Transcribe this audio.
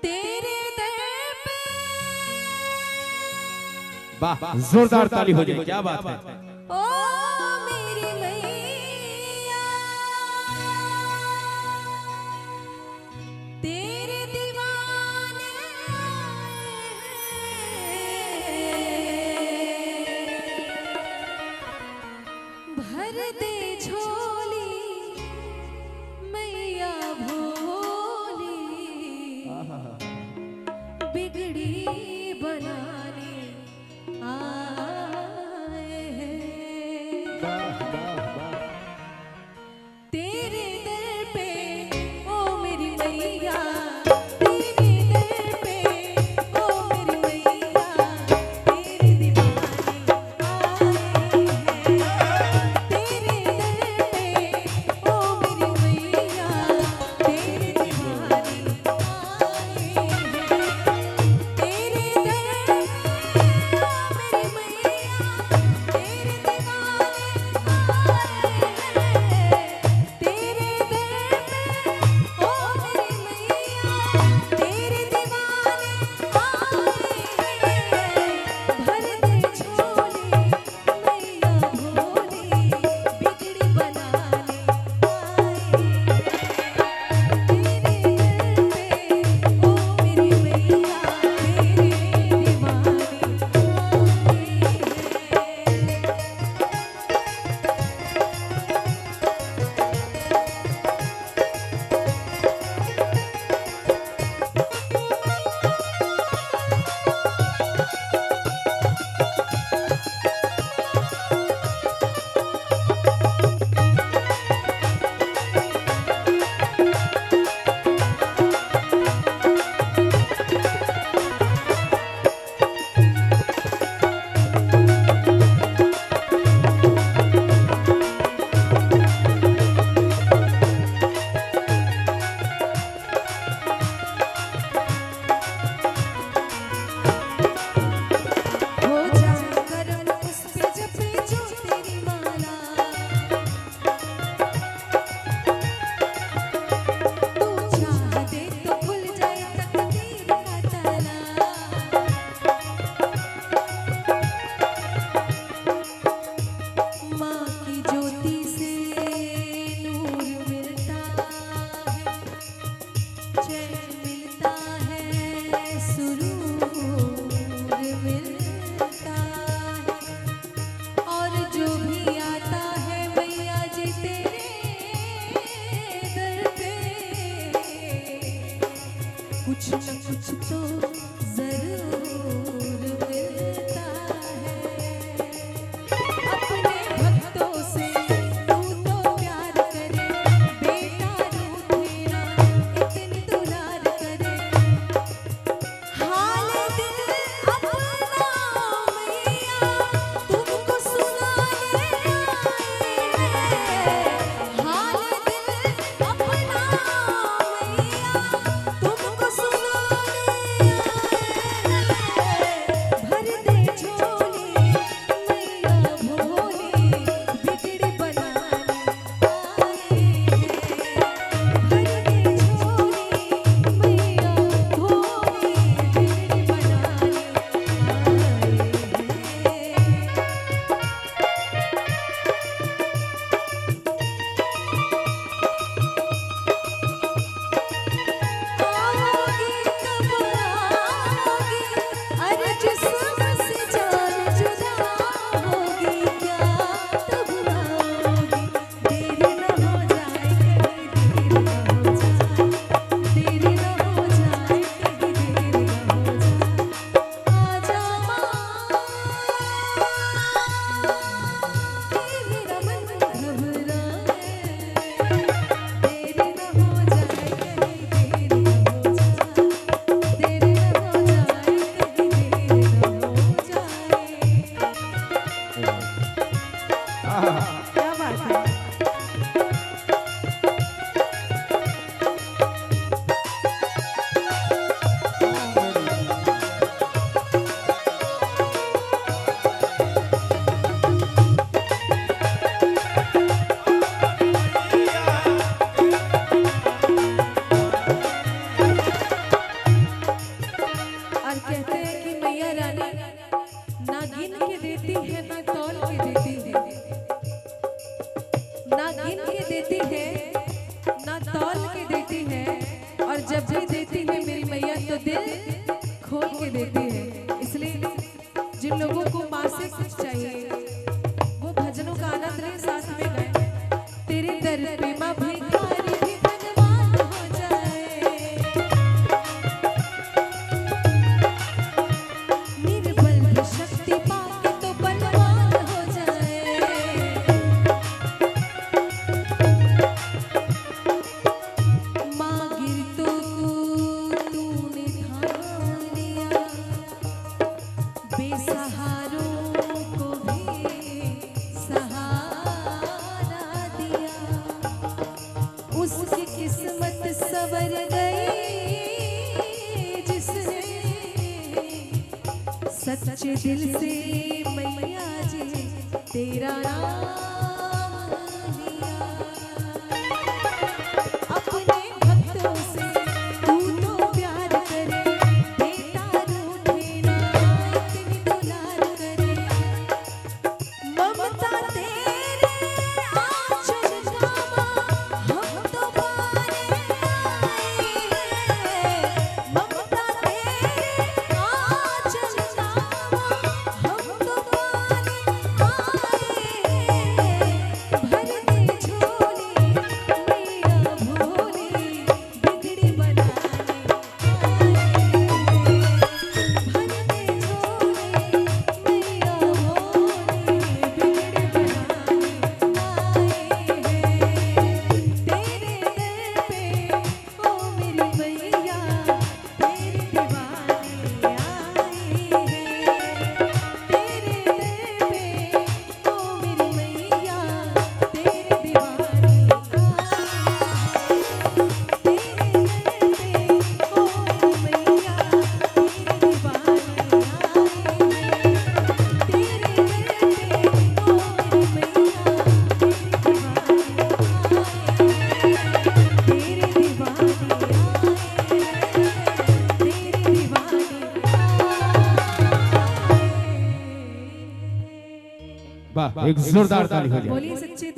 तेरे दर पे। वाह, जोरदार ताली हो जाए, क्या बात है। ओ मेरी मैया तेरे दीवाने भर दे झोली मैया भोली बिगड़ी बनाने आए हैं। तेरे दर पे ओ मेरी मैया तेरे दर पे ओ मेरी मैया तेरे दीवाने आए हैं। तेरे दर पे ओ मेरी मैया तेरे दीवाने आए हैं। तेरे दर पे ओ मेरी मैया तेरे दीवाने कुछ न कुछ तो जरूर मिलता है। अपने भक्तों से तू तो प्यार करे, बेटा रूठे ना इतनी दुलार करे। हाल दिल अपना मैया तुमको सुनाने आए हैं। हाल दिल अपना मैया तुमको सुनाने आए हैं। सवर गई जिसने सच्चे दिल से मैया जी तेरा नाम लिया। अपने भक्तों से तू तो प्यार करे, बेटा रूठे ना इतनी दुलार करे। ममता तेरे आंचल कामा हम तो पाने आए हैं। ममता तेरे आंचल कामा हम तो पाने आए हैं। भर दे झोली मेरा भोली बिगड़ी बनाने आए हैं। भर दे झोली मेरा भोली बिगड़ी बनाने आए हैं। तेरे दर पे ओ मेरी मैया तेरे दीवाने आए हैं। तेरे दर पे ओ मेरी मैया तेरे दीवाने आए हैं। तेरे दर पे ओ मेरी मैया तेरे दीवाने वाह, एक जोरदार ताली हो जाए। बोलिए सच्चे